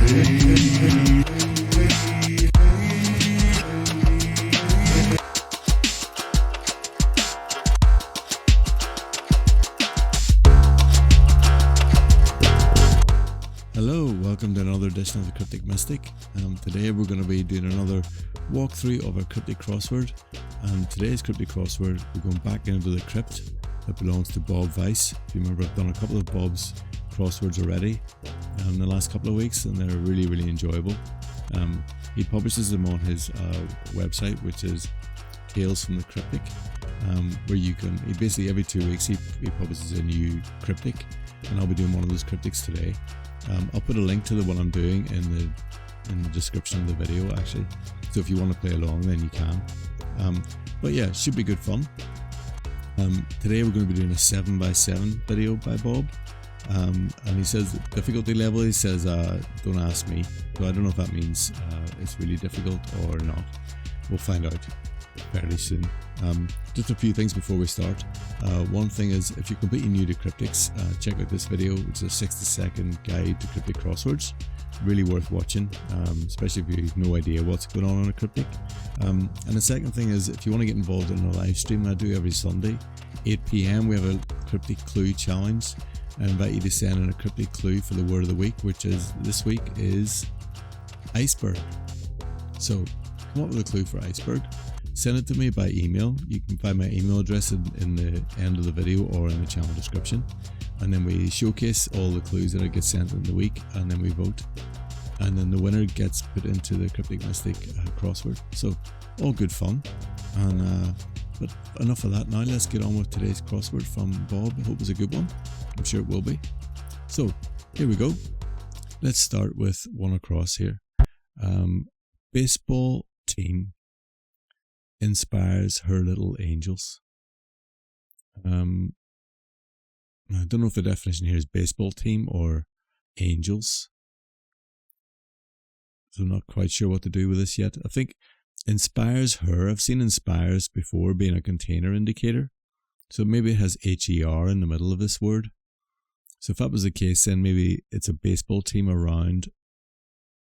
Hello, welcome to another edition of the Cryptic Mystic. Today we're going to be doing another walkthrough of our Cryptic Crossword. And today's Cryptic Crossword, we're going back into the crypt that belongs to Bob Weisz. If you remember, I've done a couple of Bob's crosswords already in the last couple of weeks, and they're really enjoyable. He publishes them on his website, which is Tales from the Cryptic, where you can, basically every 2 weeks he publishes a new cryptic, and I'll be doing one of those cryptics today. I'll put a link to the one I'm doing in the description of the video, actually, so if you want to play along then you can. But yeah, it should be good fun. Today we're going to be doing a 7x7 video by Bob, and he says the difficulty level, he says don't ask me, so I don't know if that means it's really difficult or not. We'll find out fairly soon. Just a few things before we start. One thing is, if you're completely new to cryptics, check out this video, which is a 60-second guide to cryptic crosswords. Really worth watching, especially if you have no idea what's going on a cryptic. And the second thing is, if you want to get involved in a live stream I do every Sunday, 8 PM, we have a cryptic clue challenge. I invite you to send in a cryptic clue for the word of the week, which is, this week is iceberg. So come up with a clue for iceberg. Send it to me by email. You can find my email address in the end of the video or in the channel description. And then we showcase all the clues that get sent in the week, and then we vote. And then the winner gets put into the Cryptic Mystic crossword. So all good fun. And but enough of that now. Let's get on with today's crossword from Bob. I hope it's a good one. I'm sure it will be. So here we go. Let's start with one across here. Baseball team inspires her little angels. I don't know if the definition here is baseball team or angels, so I'm not quite sure what to do with this yet. I think inspires her, I've seen inspires before being a container indicator, so maybe it has HER in the middle of this word. So if that was the case, then maybe it's a baseball team around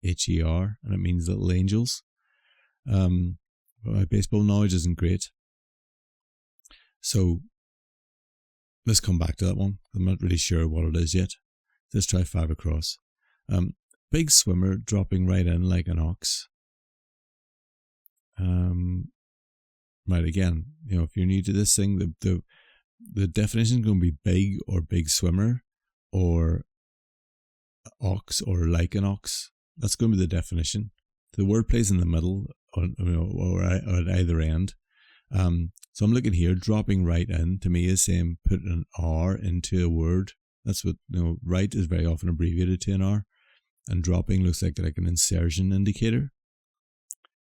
HER and it means little angels. But my baseball knowledge isn't great, so let's come back to that one. I'm not really sure what it is yet. Let's try 5 across. Big swimmer dropping right in like an ox. Right, again, you know, if you're new to this thing, the definition is going to be big or big swimmer or ox or like an ox. That's going to be the definition. The word plays in the middle or at either end. So I'm looking here, dropping right in to me is saying put an R into a word. That's what, you know, right is very often abbreviated to an R, and dropping looks like an insertion indicator.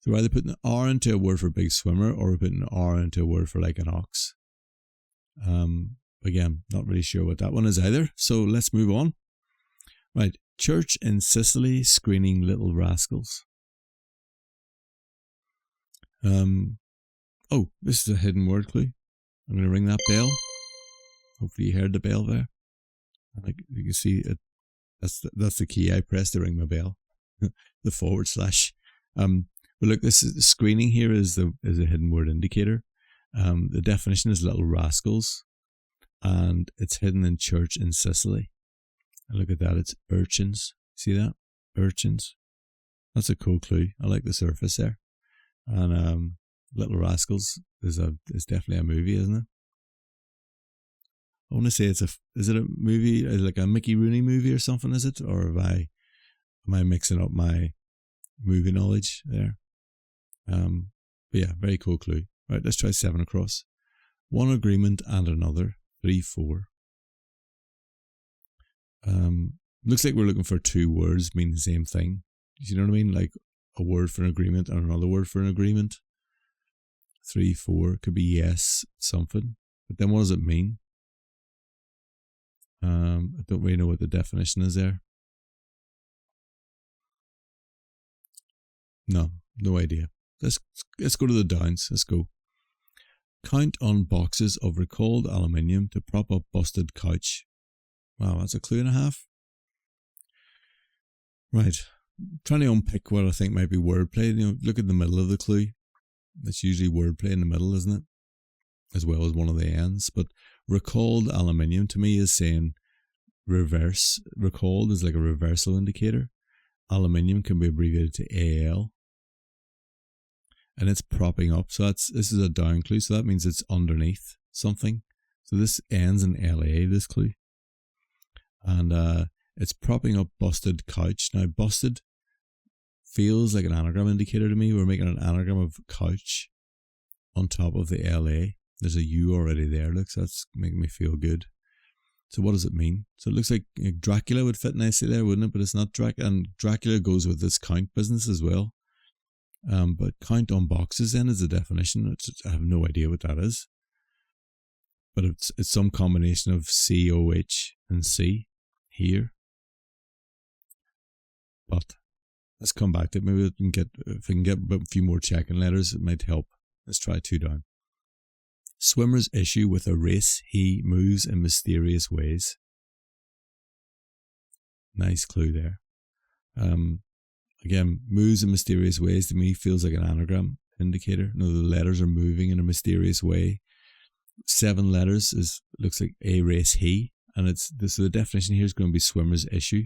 So we're either putting an R into a word for big swimmer or we're putting an R into a word for like an ox. Again, not really sure what that one is either. So let's move on. Right, church in Sicily screening little rascals. Oh, this is a hidden word clue. I'm going to ring that bell. Hopefully you heard the bell there. Like you can see it. That's the key I pressed to ring my bell. The /. But look, this is screening here is a hidden word indicator. The definition is little rascals, and it's hidden in church in Sicily. And look at that, it's urchins. See that? Urchins. That's a cool clue. I like the surface there. And Little Rascals is definitely a movie, isn't it? I want to say is it a movie, like a Mickey Rooney movie or something, is it? Or am I mixing up my movie knowledge there? But yeah, very cool clue. Right, let's try 7 across. One agreement and another. 3, 4. Looks like we're looking for 2 words meaning the same thing. You know what I mean? Like a word for an agreement and another word for an agreement. 3, 4 could be yes, something. But then what does it mean? I don't really know what the definition is there. No idea. Let's go to the downs. Let's go. Count on boxes of recalled aluminium to prop up busted couch. Wow, that's a clue and a half. Right. trying to unpick what I think might be wordplay. You know, look at the middle of the clue. That's usually wordplay in the middle, isn't it? As well as one of the ends. But recalled aluminium to me is saying reverse. Recalled is like a reversal indicator. Aluminium can be abbreviated to AL. And it's propping up. So this is a down clue. So that means it's underneath something. So this ends in LA, this clue. And it's propping up busted couch. Now, busted feels like an anagram indicator to me. We're making an anagram of couch on top of the LA. There's a U already there. Look, so that's making me feel good. So what does it mean? So it looks like Dracula would fit nicely there, wouldn't it? But it's not Dracula. And Dracula goes with this count business as well. But count on boxes then is the definition. I have no idea what that is. But it's some combination of COH and C here. But let's come back to it. Maybe we can get, if we can get a few more checking letters, it might help. Let's try 2 down. Swimmer's issue with a race, he moves in mysterious ways. Nice clue there. Again, moves in mysterious ways to me feels like an anagram indicator. No, the letters are moving in a mysterious way. 7 letters looks like a race, he, and so the definition here is going to be swimmer's issue.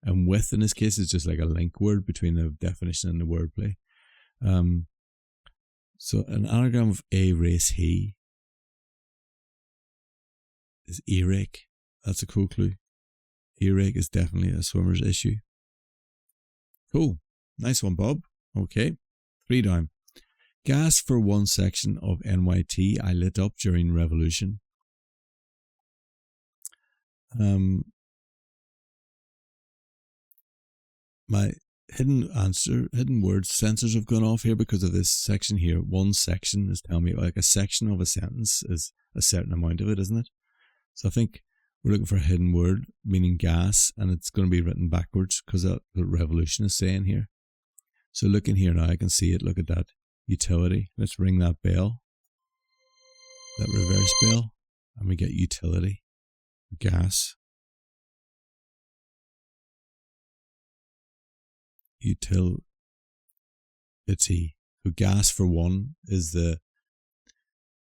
And with, in this case, is just like a link word between the definition and the wordplay. So an anagram of a race, he is earache. That's a cool clue. Earache is definitely a swimmer's issue. Cool. Nice one, Bob. Okay. 3 down. Gas for one section of NYT I lit up during revolution. My hidden word sensors have gone off here because of this section here. One section is telling me like a section of a sentence is a certain amount of it, isn't it? So I think we're looking for a hidden word meaning gas, and it's going to be written backwards because that's what revolution is saying here. So look in here now, I can see it. Look at that. Utility. Let's ring that bell. That reverse bell. And we get utility. Gas. Utility. So gas for one is the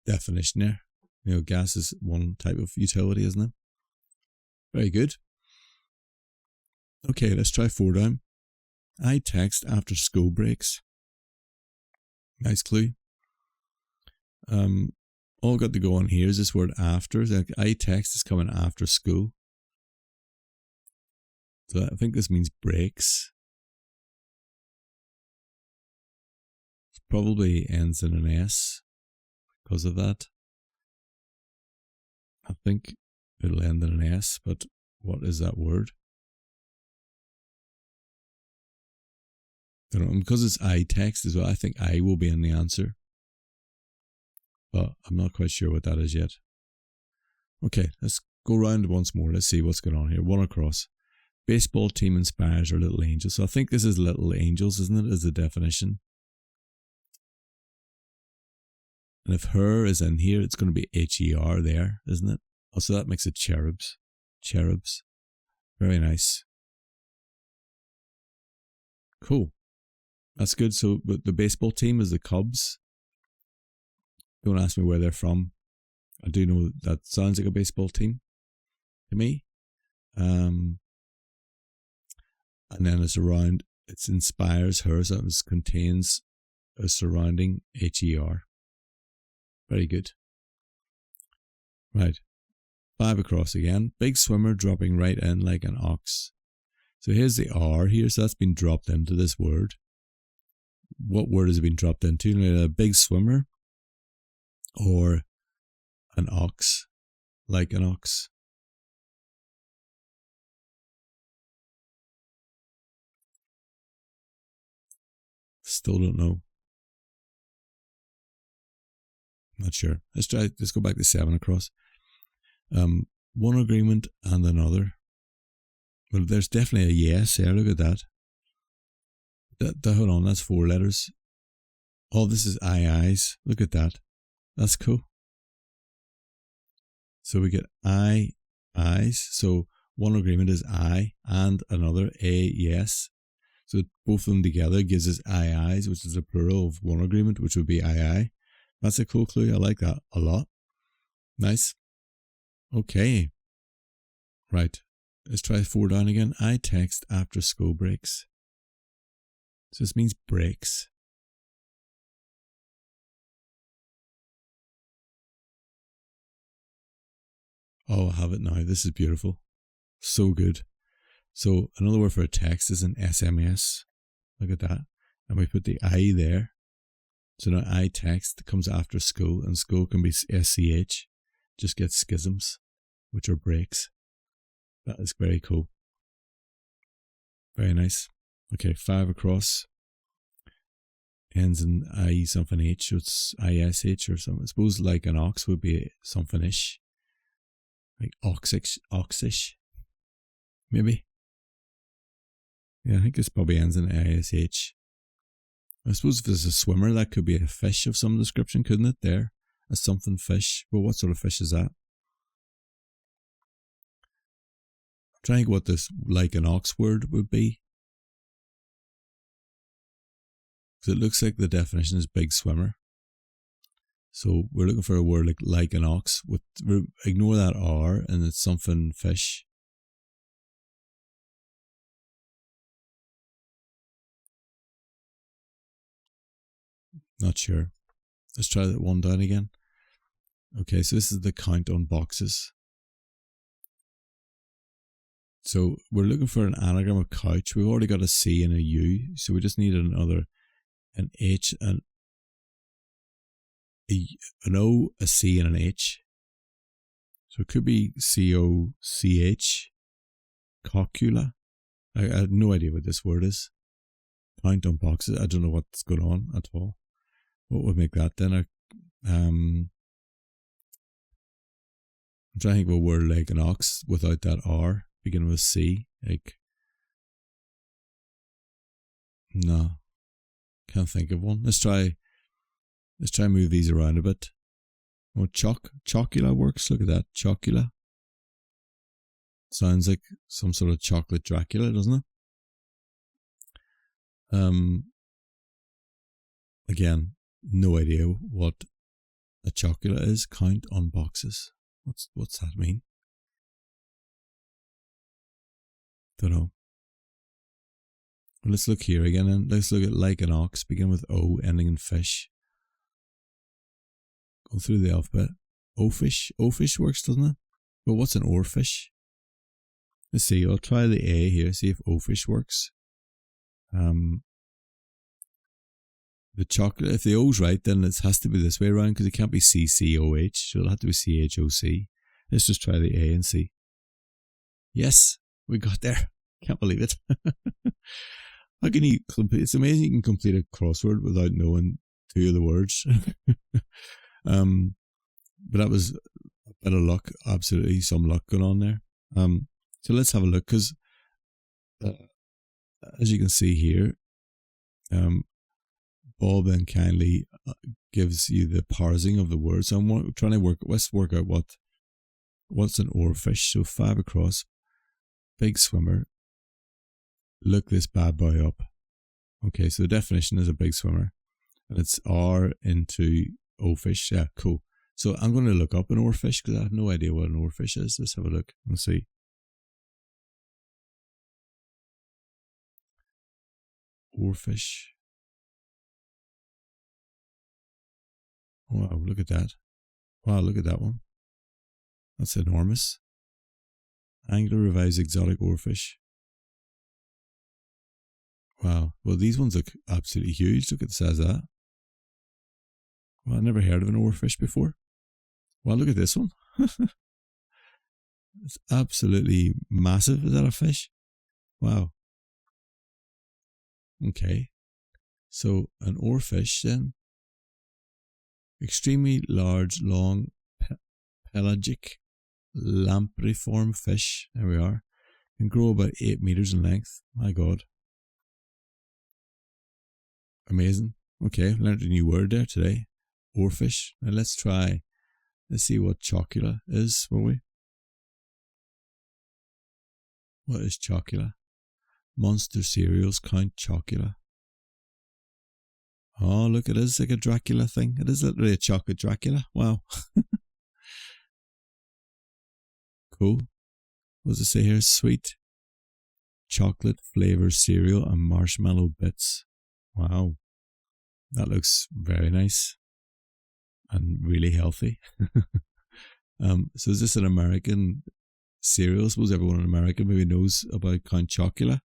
definition there. You know, gas is one type of utility, isn't it? Very good. Okay, let's try 4 down. I text after school breaks. Nice clue. All got to go on here is this word after. Like I text is coming after school. So I think this means breaks. It probably ends in an S because of that. I think it'll end in an S, but what is that word? I don't know, because it's I text as well, I think I will be in the answer. But I'm not quite sure what that is yet. Okay, let's go round once more. Let's see what's going on here. 1 across. Baseball team inspires our little angels. So I think this is little angels, isn't it, as the definition? And if her is in here, it's going to be HER there, isn't it? Also, that makes it cherubs. Cherubs. Very nice. Cool. That's good. So the baseball team is the Cubs. Don't ask me where they're from. I do know that sounds like a baseball team to me. And then it's around, it inspires her, so it contains a surrounding HER. Very good. Right. 5 across again. Big swimmer dropping right in like an ox. So here's the R here, so that's been dropped into this word. What word has been dropped into? A big swimmer or an ox, like an ox. Still don't know. Not sure. Let's go back to 7 across. One agreement and another. Well, there's definitely a yes there. Look at that. Hold on, that's 4 letters. Oh, this is eyes. Look at that. That's cool. So we get eyes. So one agreement is I and another, a yes. So both of them together gives us IIs, which is the plural of one agreement, which would be II. That's a cool clue. I like that a lot. Nice. Okay. Right. Let's try 4 down again. I text after school breaks. So this means breaks. Oh, I have it now. This is beautiful. So good. So another word for a text is an SMS. Look at that. And we put the I there. So now I text comes after school, and school can be SCH. Just get schisms, which are breaks. That is very cool. Very nice. Okay, 5 across. Ends in I something H, so it's ISH or something. I suppose like an ox would be something ish. Like oxish. Maybe. Yeah, I think this probably ends in ISH. I suppose if there's a swimmer, that could be a fish of some description, couldn't it? There. A something fish. But what sort of fish is that? I'm trying to think what this like an ox word would be. Because it looks like the definition is big swimmer. So we're looking for a word like an ox. Ignore that R and it's something fish. Not sure. Let's try that 1 down again. Okay, so this is the count on boxes. So we're looking for an anagram of couch. We've already got a C and a U, so we just need an H, an O, a C, and an H. So it could be COCH, cocula. I have no idea what this word is. Count on boxes. I don't know what's going on at all. What would make that then? I'm trying to think of a word like an ox without that R, beginning with C. Like, no, can't think of one. Let's try move these around a bit. Oh, chocula works. Look at that, chocula. Sounds like some sort of chocolate Dracula, doesn't it? Again, no idea what a chocula is. Count on boxes. What's that mean? Don't know. Well, let's look here again, and let's look at like an ox, begin with O, ending in fish. Go through the alphabet. O-fish works, doesn't it? But what's an oarfish? Let's see. I'll try the A here. See if O-fish works. The chocolate. If the O's right, then it has to be this way around because it can't be C-C-O-H. So it'll have to be C-H-O-C. Let's just try the A and see. Yes, we got there. Can't believe it. How can you complete? It's amazing you can complete a crossword without knowing 2 of the words. But that was a bit of luck. Absolutely, some luck going on there. So let's have a look, because as you can see here, Bob then kindly gives you the parsing of the word. So I'm trying to let's work out what's an oarfish. So 5 across, big swimmer. Look this bad boy up. Okay, so the definition is a big swimmer, and it's R into O-fish. Yeah, cool. So I'm going to look up an oarfish because I have no idea what an oarfish is. Let's have a look and see. Oarfish. Wow, look at that. Wow, look at that one. That's enormous. Angler revives exotic oarfish. Wow. Well, these ones look absolutely huge. Look at the size of that. Well, I've never heard of an oarfish before. Well, look at this one. It's absolutely massive. Is that a fish? Wow. Okay. So an oarfish then. Extremely large, long, pelagic, lampriform fish. There we are. Can grow about 8 meters in length. My God. Amazing. Okay, learned a new word there today. Oarfish. Now let's see what chocula is, will we? What is chocula? Monster cereals, Count Chocula. Oh, look, it is like a Dracula thing. It is literally a chocolate Dracula. Wow. Cool. What does it say here? Sweet chocolate flavored cereal and marshmallow bits. Wow. That looks very nice and really healthy. So is this an American cereal? I suppose everyone in America maybe knows about Count Chocula.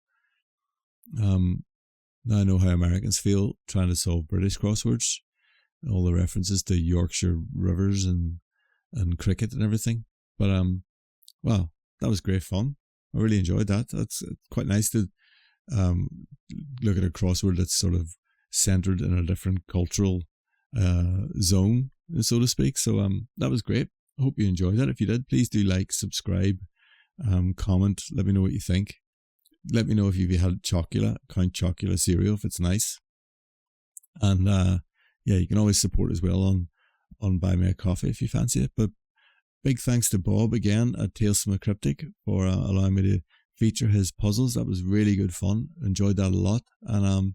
Now I know how Americans feel trying to solve British crosswords. All the references to Yorkshire rivers and cricket and everything. But wow, that was great fun. I really enjoyed that. It's quite nice to look at a crossword that's sort of centered in a different cultural zone, so to speak. So that was great. I hope you enjoyed that. If you did, please do like, subscribe, comment. Let me know what you think. Let me know if you've had Count Chocula cereal, if it's nice. And yeah, you can always support as well on Buy Me a Coffee if you fancy it. But big thanks to Bob again at Tales from a Cryptic for allowing me to feature his puzzles. That was really good fun. Enjoyed that a lot. And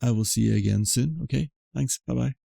I will see you again soon. Okay, thanks. Bye-bye.